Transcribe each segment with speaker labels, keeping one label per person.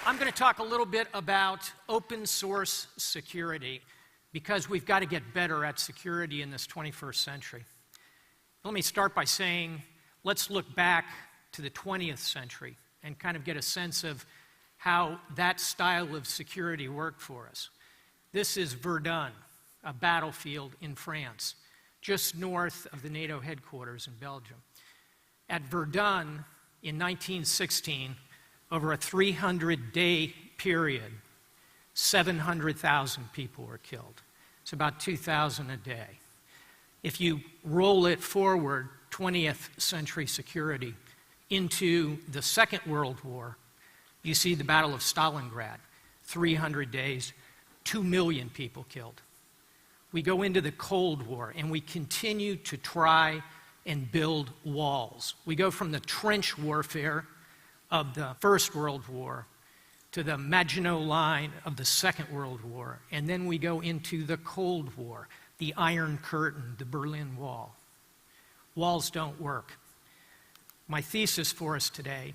Speaker 1: I'm going to talk a little bit about open source security because we've got to get better at security in this 21st century. Let me start by saying, let's look back to the 20th century and kind of get a sense of how that style of security worked for us. This is Verdun, a battlefield in France, just north of the NATO headquarters in Belgium. At Verdun, in 1916, over a 300-day period, 700,000 people were killed. It's about 2,000 a day. If you roll it forward, 20th century security, into the Second World War, you see the Battle of Stalingrad, 300 days, 2 million people killed. We go into the Cold War, and we continue to try and build walls. We go from the trench warfare of the First World War to the Maginot Line of the Second World War, and then we go into the Cold War, the Iron Curtain, the Berlin Wall. Walls don't work. My thesis for us today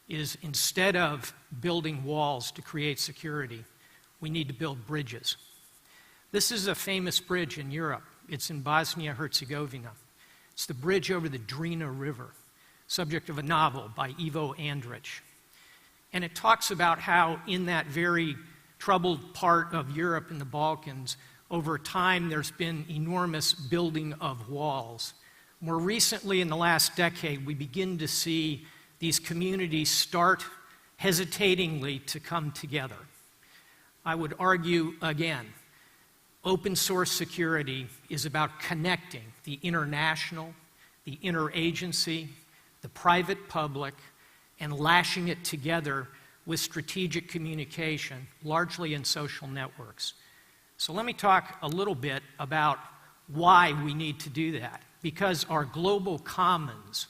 Speaker 1: is instead of building walls to create security, we need to build bridges. This is a famous bridge in Europe. It's in Bosnia-Herzegovina. It's the bridge over the Drina River, subject of a novel by Ivo Andrić. And it talks about how in that very troubled part of Europe and the Balkans, over time there's been enormous building of walls. More recently, in the last decade, we begin to see these communities start hesitatingly to come together. I would argue again, open source security is about connecting the international, the interagency, the private-public, and lashing it together with strategic communication, largely in social networks. So let me talk a little bit about why we need to do that. Because our global commons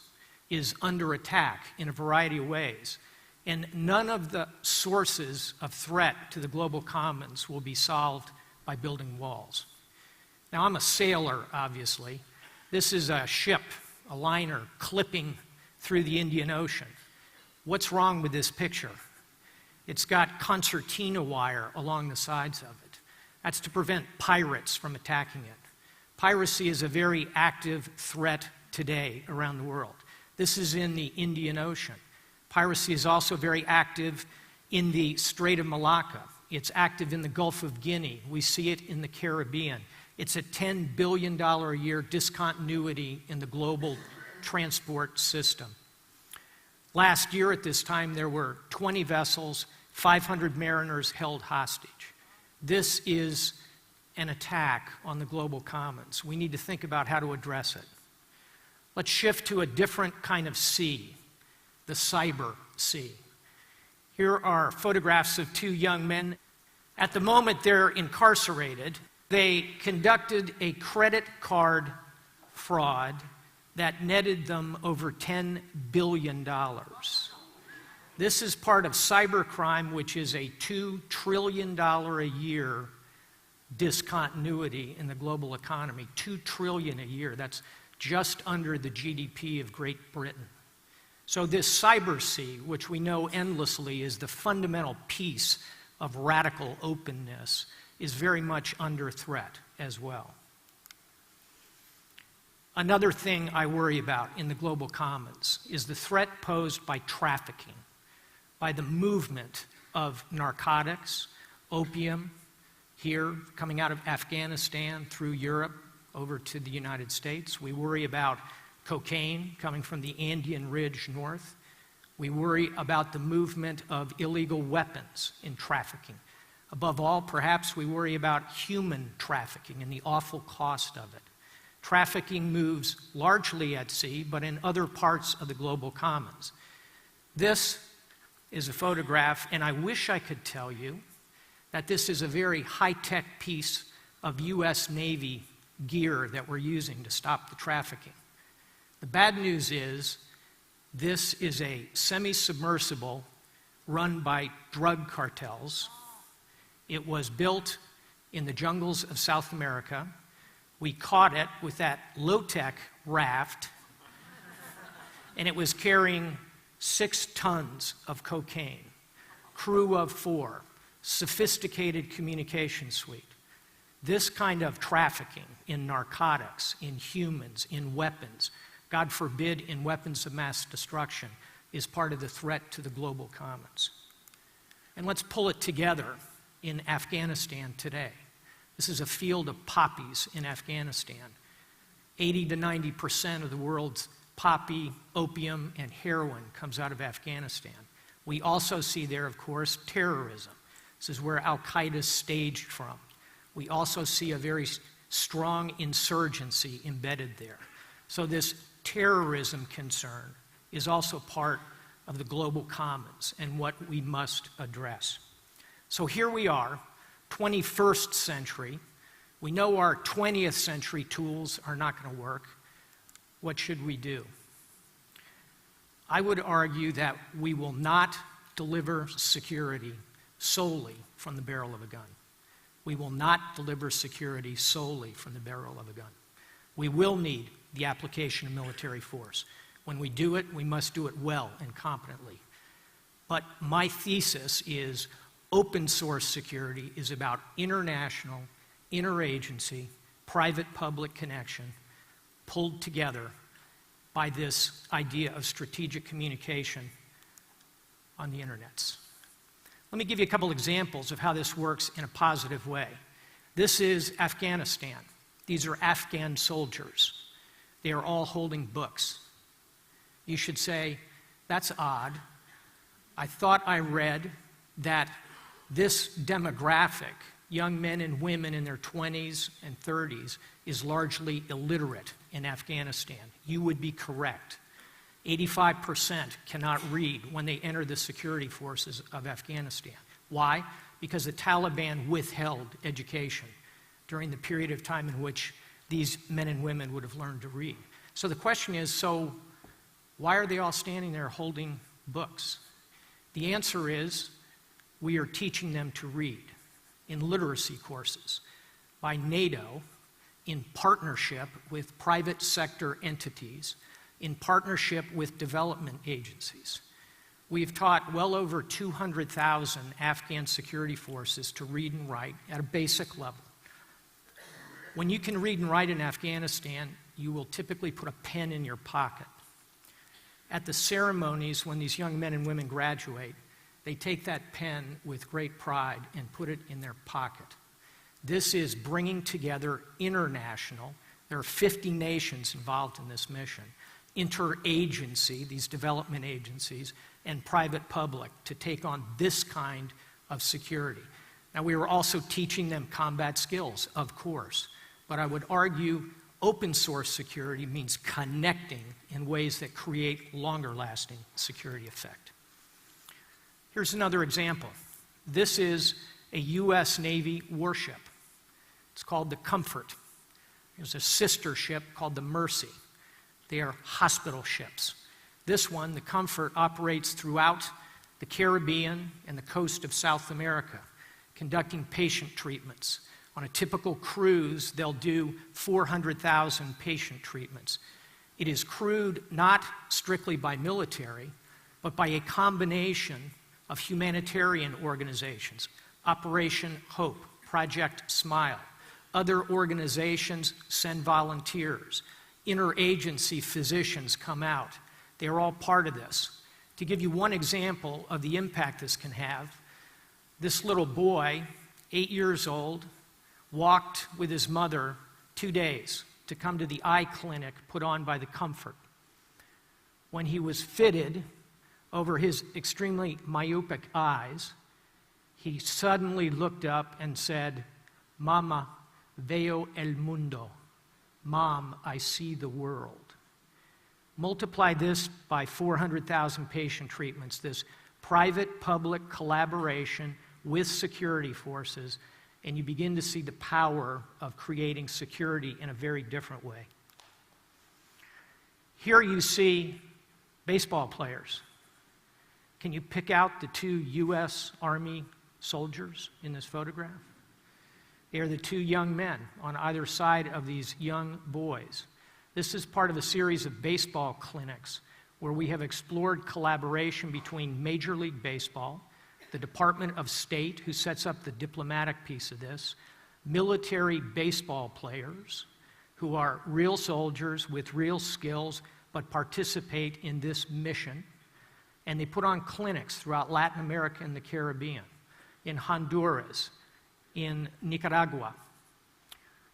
Speaker 1: is under attack in a variety of ways, and none of the sources of threat to the global commons will be solved by building walls. Now, I'm a sailor, obviously. This is a ship, a liner, clipping through the Indian Ocean. What's wrong with this picture? It's got concertina wire along the sides of it. That's to prevent pirates from attacking it. Piracy is a very active threat today around the world. This is in the Indian Ocean. Piracy is also very active in the Strait of Malacca. It's active in the Gulf of Guinea. We see it in the Caribbean. It's a $10 billion a year discontinuity in the global transport system. Last year at this time, there were 20 vessels, 500 mariners held hostage. This is an attack on the global commons. We need to think about how to address it. Let's shift to a different kind of sea, the cyber sea. Here are photographs of two young men. At the moment, they're incarcerated. They conducted a credit card fraud that netted them over $10 billion. This is part of cybercrime, which is a $2 trillion a year discontinuity in the global economy. $2 trillion a year. That's just under the GDP of Great Britain. So this cyber sea, which we know endlessly is the fundamental piece of radical openness, is very much under threat as well. Another thing I worry about in the global commons is the threat posed by trafficking, by the movement of narcotics, opium, here coming out of Afghanistan through Europe over to the United States. We worry about cocaine coming from the Andean Ridge north. We worry about the movement of illegal weapons in trafficking. Above all, perhaps we worry about human trafficking and the awful cost of it. Trafficking moves largely at sea, but in other parts of the global commons. This is a photograph, and I wish I could tell you that this is a very high-tech piece of U.S. Navy gear that we're using to stop the trafficking. The bad news is this is a semi-submersible run by drug cartels. It was built in the jungles of South America. We caught it with that low-tech raft, and it was carrying 6 tons of cocaine. crew of 4, sophisticated communication suite. This kind of trafficking in narcotics, in humans, in weapons, God forbid in weapons of mass destruction, is part of the threat to the global commons. And let's pull it together in Afghanistan today. This is a field of poppies in Afghanistan. 80 to 90% of the world's poppy, opium, and heroin comes out of Afghanistan. We also see there, of course, terrorism. This is where Al-Qaeda is staged from. We also see a very strong insurgency embedded there. So this terrorism concern is also part of the global commons and what we must address. So here we are, 21st century. We know our 20th century tools are not going to work. What should we do? I would argue that we will not deliver security solely from the barrel of a gun. We will not deliver security solely from the barrel of a gun. We will need the application of military force. When we do it, we must do it well and competently. But my thesis is open source security is about international, interagency, private-public connection pulled together by this idea of strategic communication on the internets. Let me give you a couple examples of how this works in a positive way. This is Afghanistan. These are Afghan soldiers. They are all holding books. You should say, that's odd. I thought I read that this demographic, young men and women in their 20s and 30s, is largely illiterate in Afghanistan. You would be correct. 85% cannot read when they enter the security forces of Afghanistan. Why? Because the Taliban withheld education during the period of time in which these men and women would have learned to read. So the question is, so why are they all standing there holding books? The answer is, we are teaching them to read in literacy courses by NATO in partnership with private sector entities, in partnership with development agencies. We've taught well over 200,000 Afghan security forces to read and write at a basic level. When you can read and write in Afghanistan, you will typically put a pen in your pocket. At the ceremonies, when these young men and women graduate, they take that pen with great pride and put it in their pocket. This is bringing together international, there are 50 nations involved in this mission, interagency, these development agencies, and private-public to take on this kind of security. Now, we were also teaching them combat skills, of course, but I would argue open source security means connecting in ways that create longer-lasting security effect. Here's another example. This is a U.S. Navy warship. It's called the Comfort. There's a sister ship called the Mercy. They are hospital ships. This one, the Comfort, operates throughout the Caribbean and the coast of South America, conducting patient treatments. On a typical cruise, they'll do 400,000 patient treatments. It is crewed not strictly by military, but by a combination of humanitarian organizations, Operation Hope, Project Smile. Other organizations send volunteers. Interagency physicians come out. They're all part of this. To give you one example of the impact this can have, this little boy, 8 years old, walked with his mother 2 days to come to the eye clinic put on by the Comfort. When he was fitted over his extremely myopic eyes, he suddenly looked up and said, "Mama, veo el mundo." Mom, I see the world. Multiply this by 400,000 patient treatments, this private-public collaboration with security forces, and you begin to see the power of creating security in a very different way. Here you see baseball players. Can you pick out the 2 U.S. Army soldiers in this photograph? They are the 2 young men on either side of these young boys. This is part of a series of baseball clinics where we have explored collaboration between Major League Baseball, the Department of State, who sets up the diplomatic piece of this, military baseball players who are real soldiers with real skills but participate in this mission. And they put on clinics throughout Latin America and the Caribbean, in Honduras, in Nicaragua,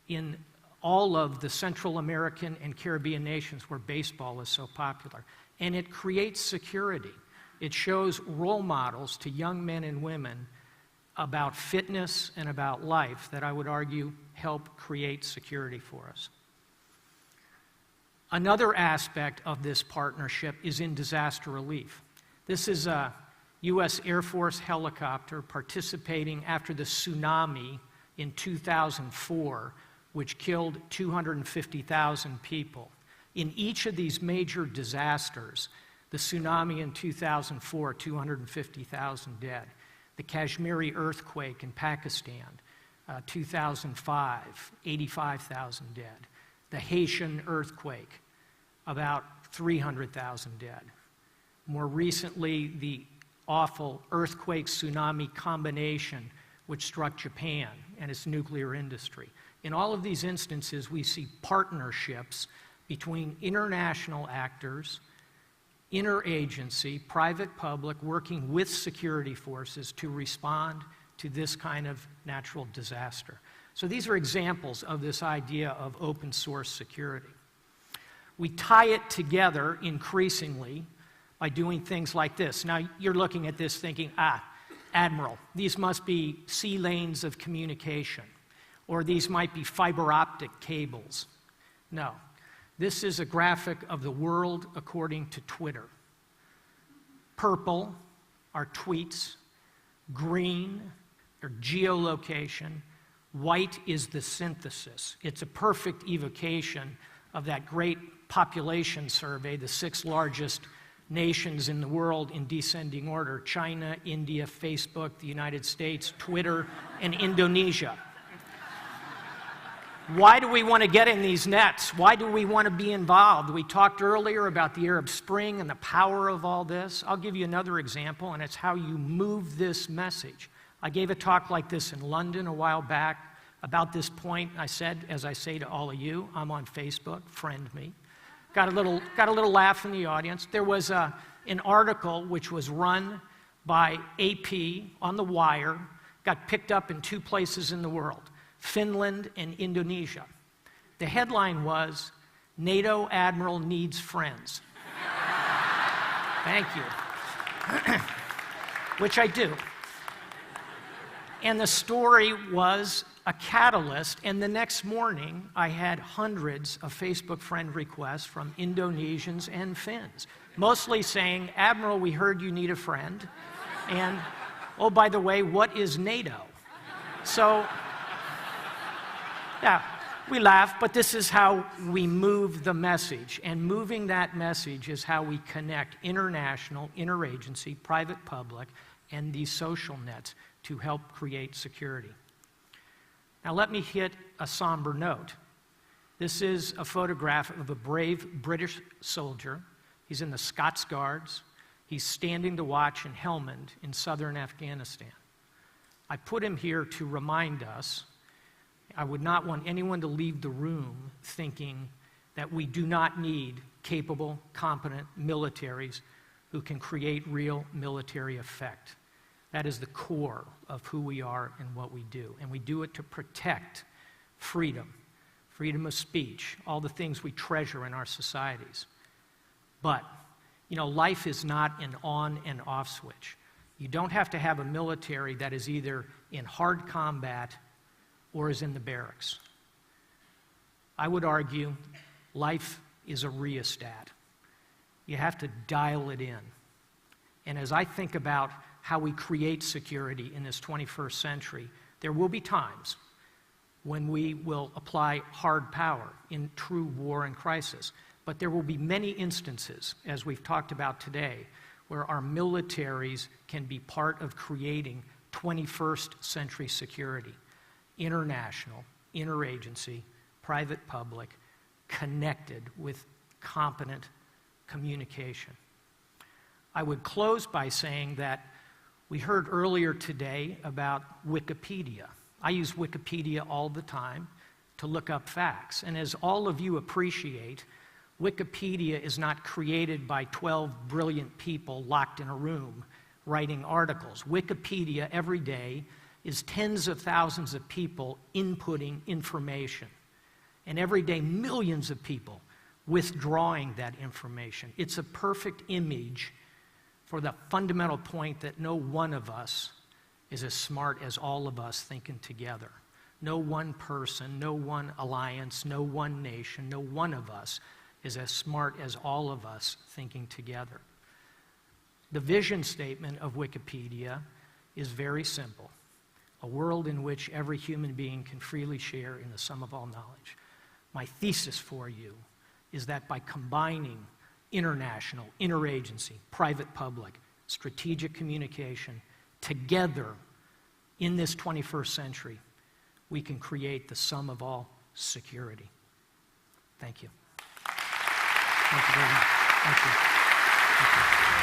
Speaker 1: in all of the Central American and Caribbean nations where baseball is so popular. And it creates security. It shows role models to young men and women about fitness and about life that I would argue help create security for us. Another aspect of this partnership is in disaster relief. This is a U.S. Air Force helicopter participating after the tsunami in 2004, which killed 250,000 people. In each of these major disasters, the tsunami in 2004, 250,000 dead. The Kashmiri earthquake in Pakistan, 2005, 85,000 dead. The Haitian earthquake, about 300,000 dead. More recently, the awful earthquake-tsunami combination which struck Japan and its nuclear industry. In all of these instances, we see partnerships between international actors, interagency, private, public, working with security forces to respond to this kind of natural disaster. So these are examples of this idea of open source security. We tie it together increasingly by doing things like this. Now, you're looking at this thinking, Admiral, these must be sea lanes of communication, or these might be fiber optic cables. No. This is a graphic of the world according to Twitter. Purple are tweets, green are geolocation, white is the synthesis. It's a perfect evocation of that great population survey, the 6 largest nations in the world in descending order: China, India, Facebook, the United States, Twitter, and Indonesia. Why do we want to get in these nets? Why do we want to be involved? We talked earlier about the Arab Spring and the power of all this. I'll give you another example, and it's how you move this message. I gave a talk like this in London a while back. About this point, I said, as I say to all of you, I'm on Facebook, friend me. Got a little laugh in the audience. There was an article which was run by AP on The Wire, got picked up in 2 places in the world, Finland and Indonesia. The headline was, NATO Admiral needs friends. Thank you. Which I do. And the story was a catalyst, and the next morning I had hundreds of Facebook friend requests from Indonesians and Finns, mostly saying, Admiral, we heard you need a friend, and, oh, by the way, what is NATO? So, yeah, we laugh, but this is how we move the message, and moving that message is how we connect international, interagency, private-public, and these social nets to help create security. Now let me hit a somber note. This is a photograph of a brave British soldier. He's in the Scots Guards. He's standing to watch in Helmand in southern Afghanistan. I put him here to remind us, I would not want anyone to leave the room thinking that we do not need capable, competent militaries who can create real military effect. That is the core of who we are and what we do. And we do it to protect freedom, freedom of speech, all the things we treasure in our societies. But, life is not an on and off switch. You don't have to have a military that is either in hard combat or is in the barracks. I would argue life is a rheostat. You have to dial it in. And as I think about how we create security in this 21st century, there will be times when we will apply hard power in true war and crisis. But there will be many instances, as we've talked about today, where our militaries can be part of creating 21st century security. International, interagency, private-public, connected with competent communication. I would close by saying that We heard earlier today about Wikipedia. I use Wikipedia all the time to look up facts. And as all of you appreciate, Wikipedia is not created by 12 brilliant people locked in a room writing articles. Wikipedia every day is tens of thousands of people inputting information. And every day, millions of people withdrawing that information. It's a perfect image for the fundamental point that no one of us is as smart as all of us thinking together. No one person, no one alliance, no one nation, no one of us is as smart as all of us thinking together. The vision statement of Wikipedia is very simple. A world in which every human being can freely share in the sum of all knowledge. My thesis for you is that by combining international, interagency, private-public, strategic communication together in this 21st century, we can create the sum of all security. Thank you. Thank you very much. Thank you. Thank you.